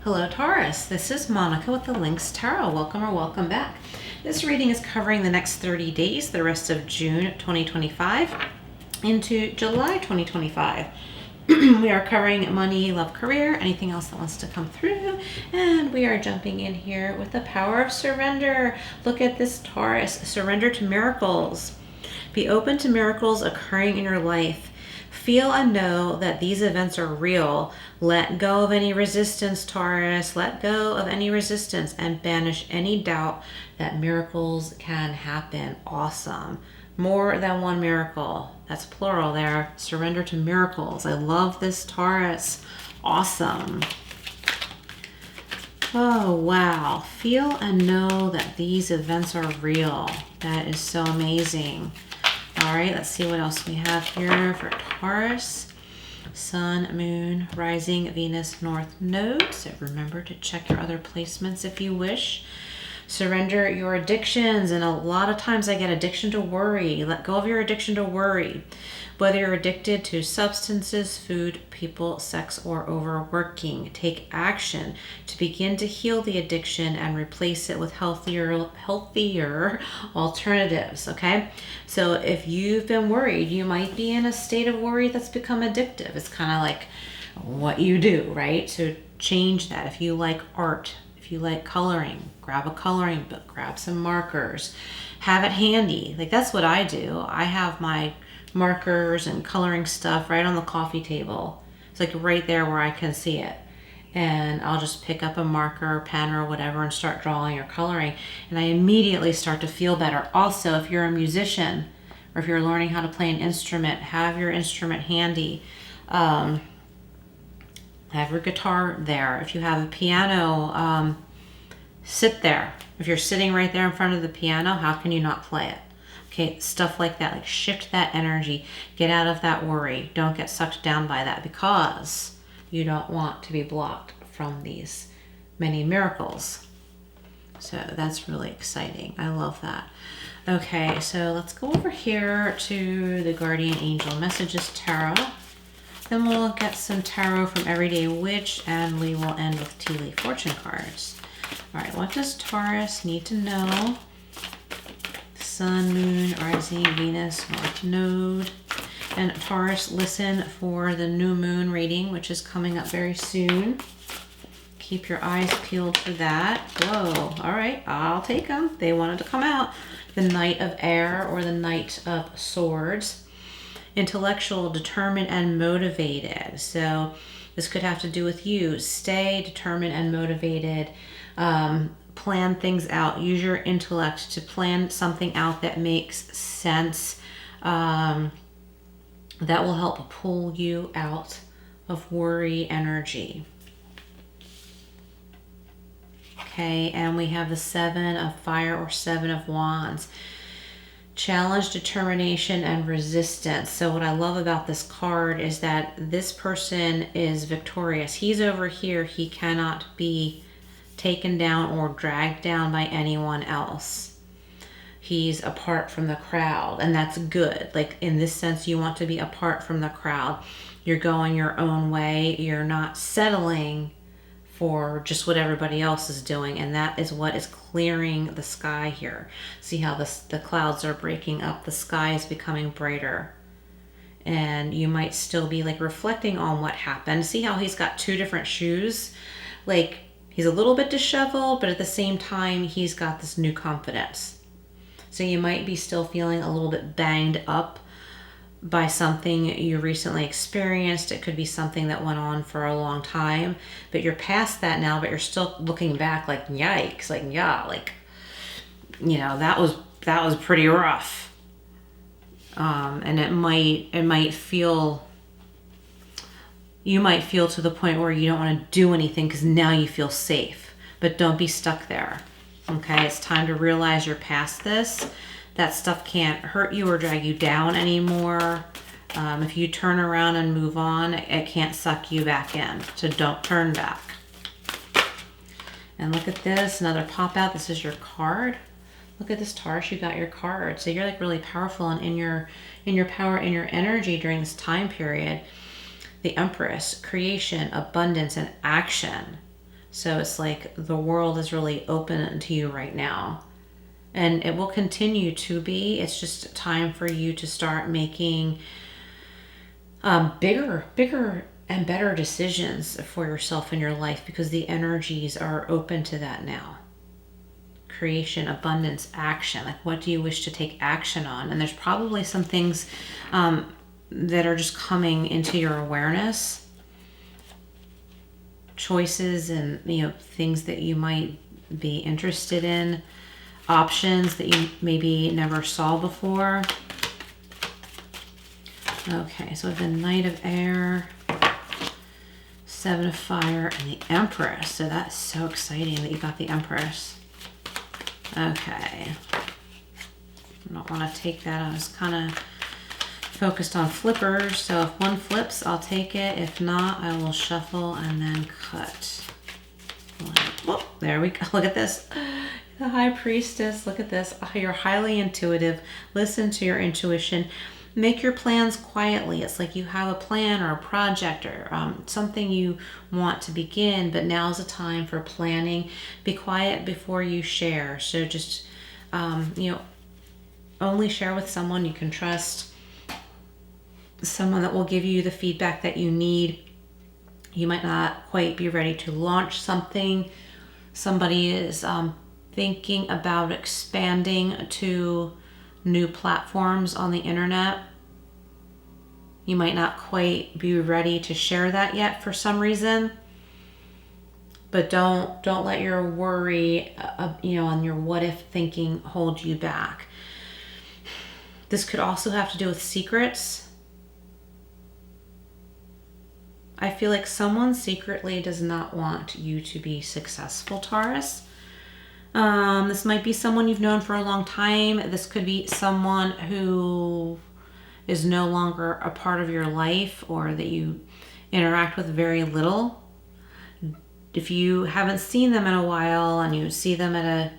Hello Taurus, this is Monica with the Lynx Tarot. Welcome or welcome back. This reading is covering the next 30 days, the rest of June 2025 into July 2025. We are covering money, love, career, anything else that wants to come through. And we are jumping in here with the power of surrender. Look at this Taurus, surrender to miracles. Be open to miracles occurring in your life. Feel and know that these events are real. Let go of any resistance, Taurus. Let go of any resistance and banish any doubt that miracles can happen. Awesome. More than one miracle. That's plural there. Surrender to miracles. I love this, Taurus. Awesome. Oh, wow. Feel and know that these events are real. That is so amazing. All right, let's see what else we have here for Taurus. Sun, Moon, Rising, Venus, North Node. So remember to check your other placements if you wish. Surrender your addictions. And a lot of times I get addiction to worry. Let go of your addiction to worry. Whether you're addicted to substances, food, people, sex, or overworking, take action to begin to heal the addiction and replace it with healthier alternatives, okay? So if you've been worried, you might be in a state of worry that's become addictive. It's kind of like what you do, right? So change that. If you like art, if you like coloring, grab a coloring book, grab some markers, have it handy. Like that's what I do. I have my markers and coloring stuff right on the coffee table. It's like right there where I can see it. And I'll just pick up a marker or pen or whatever and start drawing or coloring. And I immediately start to feel better. Also, if you're a musician or if you're learning how to play an instrument, have your instrument handy. Have your guitar there. If you have a piano, sit there. If you're sitting right there in front of the piano, how can you not play it? Okay, stuff like that, like shift that energy, get out of that worry. Don't get sucked down by that because you don't want to be blocked from these many miracles. So that's really exciting. I love that. Okay, so let's go over here to the Guardian Angel Messages Tarot. Then we'll get some tarot from Everyday Witch and we will end with Tea Leaf Fortune cards. All right, what does Taurus need to know? Sun, Moon, Rising, Venus, North Node. And Taurus, listen for the new moon reading, which is coming up very soon. Keep your eyes peeled for that. Whoa, all right, I'll take them. They wanted to come out. The Knight of Air or the Knight of Swords. Intellectual, determined, and motivated. So this could have to do with you. Stay determined and motivated. Plan things out. Use your intellect to plan something out that makes sense, that will help pull you out of worry energy. Okay, and we have the Seven of Fire or Seven of Wands. Challenge, determination, and resistance. So what I love about this card is that this person is victorious. He's over here. He cannot be taken down or dragged down by anyone else. He's apart from the crowd, and that's good. Like in this sense, you want to be apart from the crowd. You're going your own way. You're not settling for just what everybody else is doing, and that is what is clearing the sky here. See how the clouds are breaking up, the sky is becoming brighter, and you might still be like reflecting on what happened. See how he's got two different shoes? Like he's a little bit disheveled, but at the same time he's got this new confidence. So you might be still feeling a little bit banged up by something you recently experienced. It could be something that went on for a long time, but you're past that now, but you're still looking back like, yikes, like, yeah, like, you know, that was pretty rough. And you might feel to the point where you don't want to do anything because now you feel safe, but don't be stuck there. Okay, it's time to realize you're past this. That stuff can't hurt you or drag you down anymore. If you turn around and move on, it can't suck you back in. So don't turn back. And look at this, another pop out. This is your card. Look at this, Taurus, you got your card. So you're like really powerful and in your power, in your energy during this time period. The Empress, creation, abundance, and action. So it's like the world is really open to you right now. And it will continue to be. It's just time for you to start making bigger and better decisions for yourself in your life, because the energies are open to that now. Creation, abundance, action. Like, what do you wish to take action on? And there's probably some things that are just coming into your awareness. Choices and, things that you might be interested in. Options that you maybe never saw before. Okay, so we have the Knight of Air, Seven of Fire, and the Empress. So that's so exciting that you got the Empress. Okay. I don't want to take that. I was kind of focused on flippers. So if one flips, I'll take it. If not, I will shuffle and then cut. Oh, there we go. Look at this. The High Priestess. Look at this. You're highly intuitive. Listen to your intuition. Make your plans quietly. It's like you have a plan or a project or something you want to begin, but now's the time for planning. Be quiet before you share. So just, only share with someone you can trust, someone that will give you the feedback that you need. You might not quite be ready to launch something. Somebody is thinking about expanding to new platforms on the internet. You might not quite be ready to share that yet for some reason, but don't let your worry, and your what if thinking hold you back. This could also have to do with secrets. I feel like someone secretly does not want you to be successful, Taurus. This might be someone you've known for a long time. This could be someone who is no longer a part of your life or that you interact with very little. If you haven't seen them in a while and you see them at a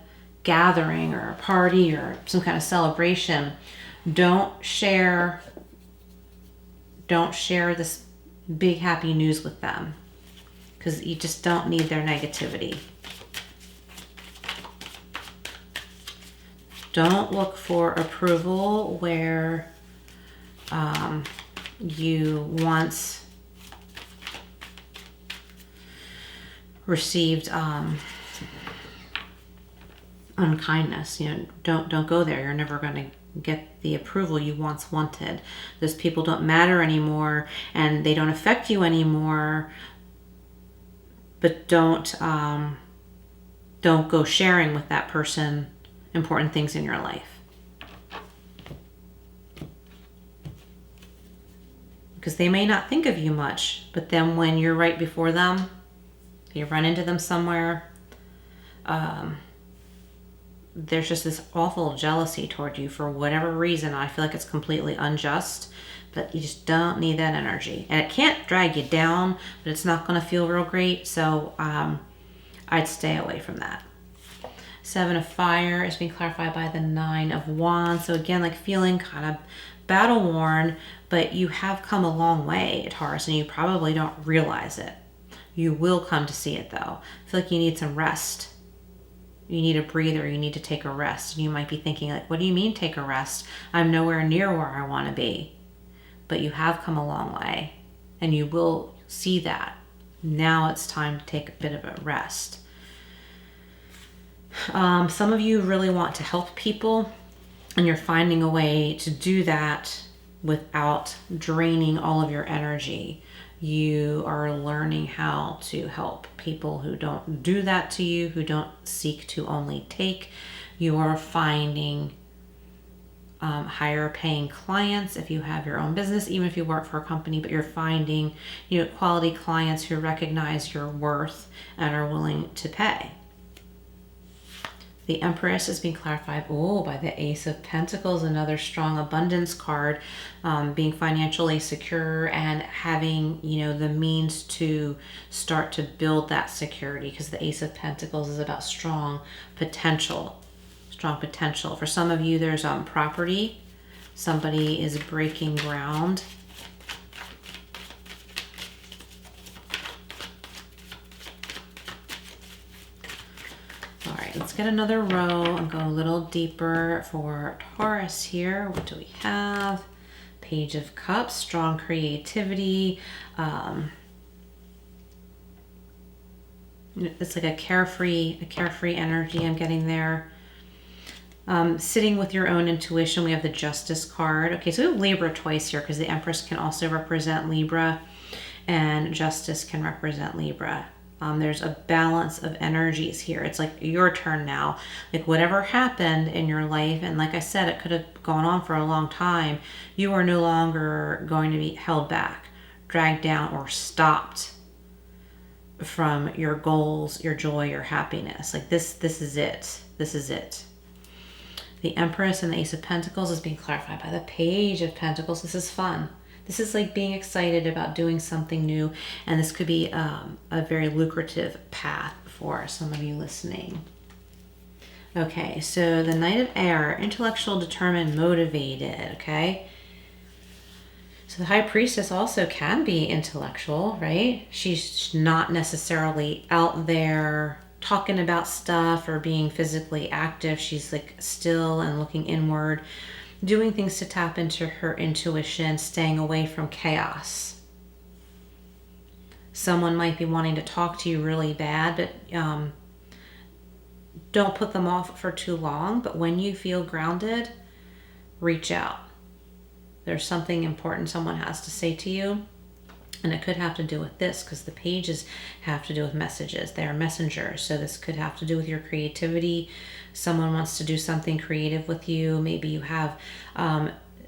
gathering or a party or some kind of celebration, don't share this big happy news with them, because you just don't need their negativity. Don't look for approval where you once received unkindness. Don't go there. You're never going to get the approval you once wanted. Those people don't matter anymore and they don't affect you anymore. But don't go sharing with that person important things in your life. Because they may not think of you much, but then when you're right before them, you run into them somewhere, there's just this awful jealousy toward you for whatever reason. I feel like it's completely unjust, but you just don't need that energy. And it can't drag you down, but it's not going to feel real great. So I'd stay away from that. Seven of Fire is being clarified by the Nine of Wands. So again, like feeling kind of battle worn, but you have come a long way, Taurus, and you probably don't realize it. You will come to see it though. I feel like you need some rest. You need a breather. You need to take a rest. And you might be thinking like, what do you mean take a rest? I'm nowhere near where I want to be. But you have come a long way and you will see that. Now it's time to take a bit of a rest. Some of you really want to help people and you're finding a way to do that without draining all of your energy. You are learning how to help people who don't do that to you, who don't seek to only take. You are finding higher paying clients if you have your own business, even if you work for a company, but you're finding quality clients who recognize your worth and are willing to pay. The Empress is being clarified by the Ace of Pentacles, another strong abundance card, being financially secure and having, the means to start to build that security, because the Ace of Pentacles is about strong potential. For some of you, there's property. Somebody is breaking ground. All right, let's get another row and go a little deeper for Taurus here. What do we have? Page of Cups, strong creativity. It's like a carefree energy I'm getting there. Sitting with your own intuition. We have the Justice card. Okay, so we have Libra twice here because the Empress can also represent Libra and Justice can represent Libra. There's a balance of energies here. It's like your turn now. Like whatever happened in your life, and like I said, it could have gone on for a long time. You are no longer going to be held back, dragged down, or stopped from your goals, your joy, your happiness. Like this is it. This is it. The Empress and the Ace of Pentacles is being clarified by the Page of Pentacles. This is fun. This is like being excited about doing something new, and this could be a very lucrative path for some of you listening. Okay, so the Knight of Air, intellectual, determined, motivated, okay? So the High Priestess also can be intellectual, right? She's not necessarily out there talking about stuff or being physically active. She's like still and looking inward, doing things to tap into her intuition, staying away from chaos. Someone might be wanting to talk to you really bad, but don't put them off for too long. But when you feel grounded, reach out. There's something important someone has to say to you. And it could have to do with this because the pages have to do with messages. They are messengers. So this could have to do with your creativity. Someone wants to do something creative with you. Maybe you have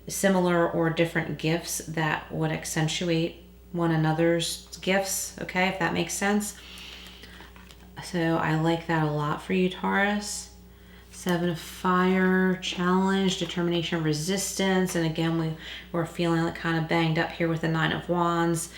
similar or different gifts that would accentuate one another's gifts. Okay, if that makes sense. So I like that a lot for you, Taurus. Seven of Fire, challenge, determination, resistance. And again, we're feeling like kind of banged up here with the Nine of Wands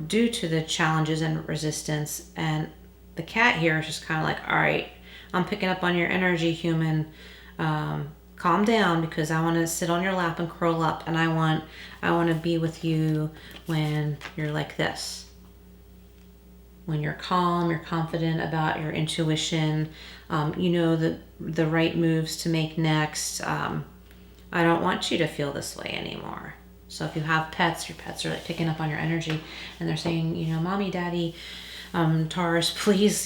due to the challenges and resistance. And the cat here is just kind of like, all right, I'm picking up on your energy, human. Calm down because I want to sit on your lap and curl up. And I want to be with you when you're like this. When you're calm, you're confident about your intuition, you know the right moves to make next. I don't want you to feel this way anymore. So if you have pets, your pets are like picking up on your energy and they're saying, you know, mommy, daddy, Taurus, please,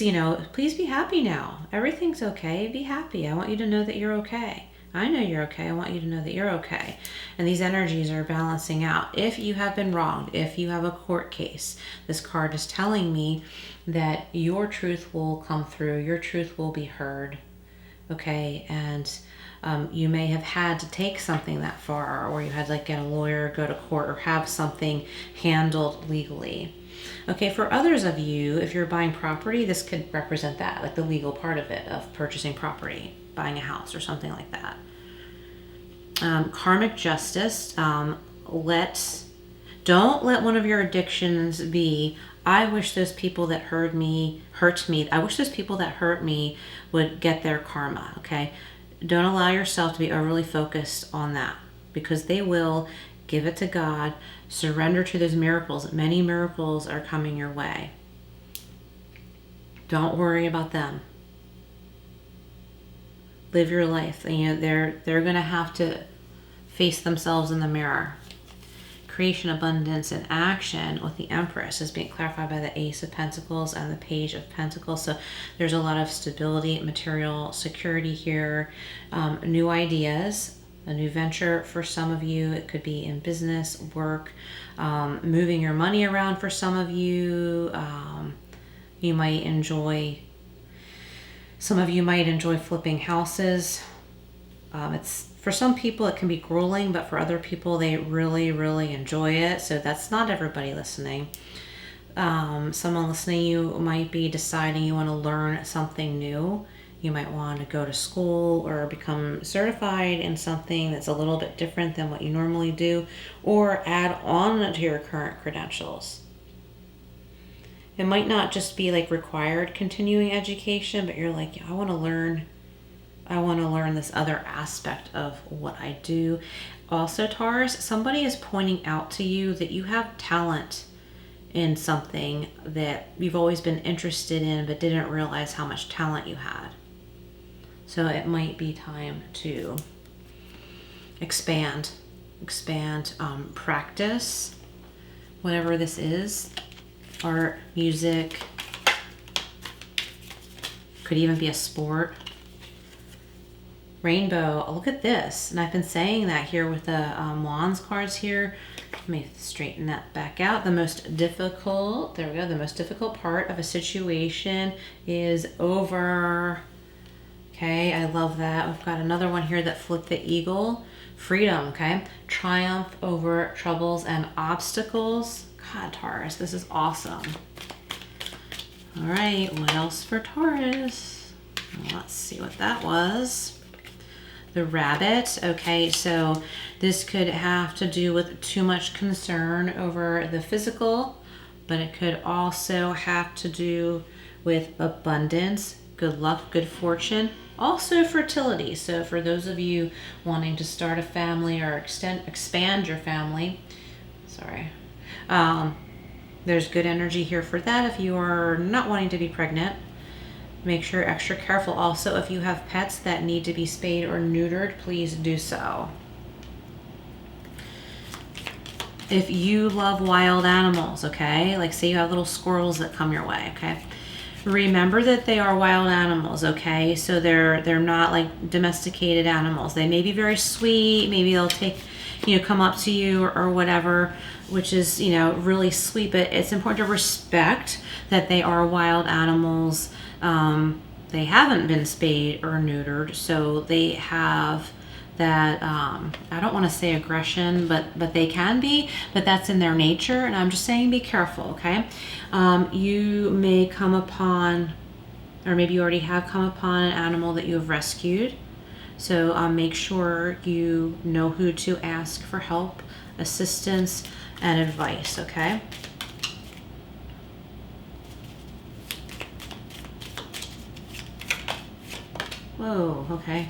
please be happy now. Everything's okay. Be happy. I want you to know that you're okay. I know you're okay. I want you to know that you're okay. And these energies are balancing out. If you have been wronged, if you have a court case, this card is telling me that your truth will come through. Your truth will be heard. Okay. And you may have had to take something that far, or you had to like get a lawyer, go to court, or have something handled legally. Okay, for others of you, if you're buying property, this could represent that, like the legal part of it, of purchasing property, buying a house or something like that. Karmic justice. Don't let one of your addictions be, I wish those people that hurt me. I wish those people that hurt me would get their karma, okay? Don't allow yourself to be overly focused on that because they will. Give it to God. Surrender to those miracles. Many miracles are coming your way. Don't worry about them. Live your life. You know, they're going to have to face themselves in the mirror. Creation, abundance, and action with the Empress is being clarified by the Ace of Pentacles and the Page of Pentacles. So there's a lot of stability, material security here, new ideas, a new venture for some of you. It could be in business, work, moving your money around for some of you. Some of you might enjoy flipping houses. It's for some people it can be grueling, but for other people they really, really enjoy it. So that's not everybody listening. Someone listening, you might be deciding you want to learn something new. You might want to go to school or become certified in something that's a little bit different than what you normally do, or add on to your current credentials. It might not just be like required continuing education, but you're like, yeah, I want to learn this other aspect of what I do. Also, Taurus, somebody is pointing out to you that you have talent in something that you've always been interested in, but didn't realize how much talent you had. So it might be time to expand, practice, whatever this is, art, music, could even be a sport. Rainbow, look at this. And I've been saying that here with the Wands cards here. Let me straighten that back out. The most difficult, there we go, the most difficult part of a situation is over. Okay, I love that. We've got another one here that flipped the eagle. Freedom, okay? Triumph over troubles and obstacles. God, Taurus, this is awesome. All right, what else for Taurus? Let's see what that was. The rabbit. Okay, so this could have to do with too much concern over the physical, but it could also have to do with abundance, good luck, good fortune, also fertility. So for those of you wanting to start a family or expand your family, there's good energy here for that. If you are not wanting to be pregnant, make sure you're extra careful. Also, if you have pets that need to be spayed or neutered, please do so. If you love wild animals, okay, like say you have little squirrels that come your way, okay, remember that they are wild animals, okay? So they're not like domesticated animals. They may be very sweet. Maybe they'll come up to you or whatever, which is, really sweet, but it's important to respect that they are wild animals. They haven't been spayed or neutered, so they have that, I don't want to say aggression, but they can be, but that's in their nature, and I'm just saying be careful, okay? You may come upon, or maybe you already have come upon an animal that you have rescued, so make sure you know who to ask for help, assistance, and advice, okay? Whoa, okay.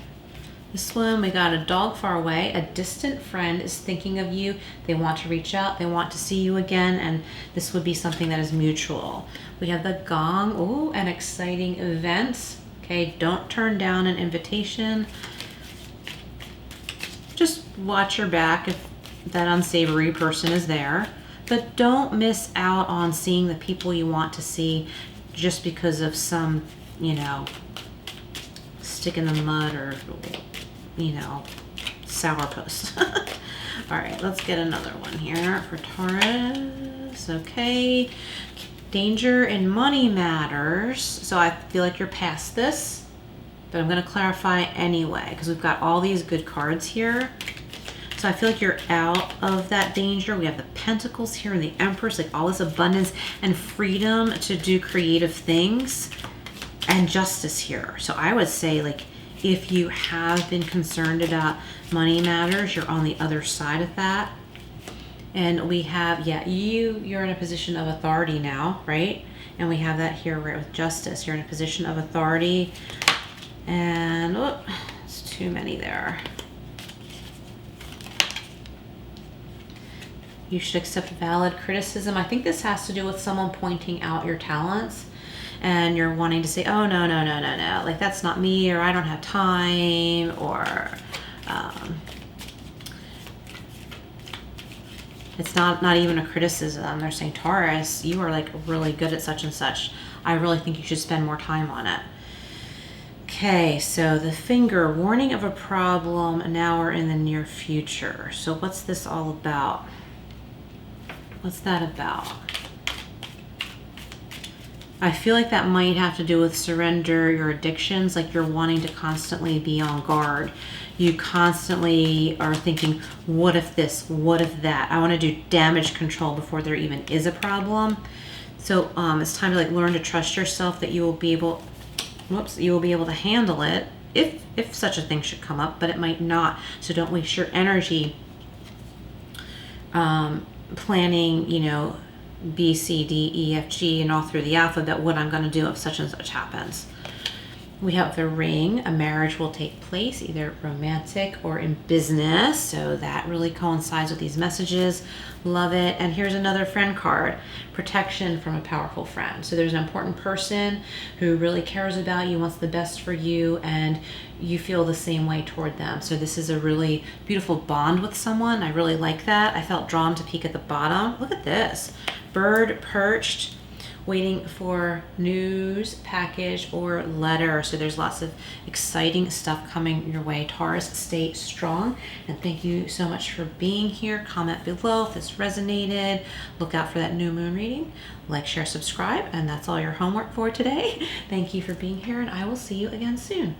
This one, we got a dog far away. A distant friend is thinking of you. They want to reach out. They want to see you again, and this would be something that is mutual. We have the gong. Ooh, an exciting event. Okay, don't turn down an invitation. Just watch your back if that unsavory person is there. But don't miss out on seeing the people you want to see just because of some, stick in the mud or, sourpuss. All right, let's get another one here for Taurus. Okay. Danger in money matters. So I feel like you're past this, but I'm going to clarify anyway because we've got all these good cards here. So I feel like you're out of that danger. We have the Pentacles here and the Empress, like all this abundance and freedom to do creative things, and justice here. So I would say, like, if you have been concerned about money matters, you're on the other side of that. And we have, you're in a position of authority now, right? And we have that here right with justice. You're in a position of authority. And, it's too many there. You should accept valid criticism. I think this has to do with someone pointing out your talents. And you're wanting to say, oh, no. Like, that's not me, or I don't have time, or it's not even a criticism. They're saying, Taurus, you are like really good at such and such. I really think you should spend more time on it. Okay, so the finger, warning of a problem now or in the near future. So what's this all about? What's that about? I feel like that might have to do with surrender your addictions, like you're wanting to constantly be on guard. You constantly are thinking, what if this, what if that? I want to do damage control before there even is a problem. So it's time to like learn to trust yourself that you will be able, to handle it if such a thing should come up, but it might not. So don't waste your energy planning, B, C, D, E, F, G, and all through the alphabet, what I'm going to do if such and such happens. We have the ring. A marriage will take place, either romantic or in business. So that really coincides with these messages. Love it. And here's another friend card. Protection from a powerful friend. So there's an important person who really cares about you, wants the best for you, and you feel the same way toward them. So this is a really beautiful bond with someone. I really like that. I felt drawn to peek at the bottom. Look at this. Bird perched, waiting for news, package, or letter. So there's lots of exciting stuff coming your way. Taurus, stay strong. And thank you so much for being here. Comment below if this resonated. Look out for that new moon reading. Like, share, subscribe. And that's all your homework for today. Thank you for being here, and I will see you again soon.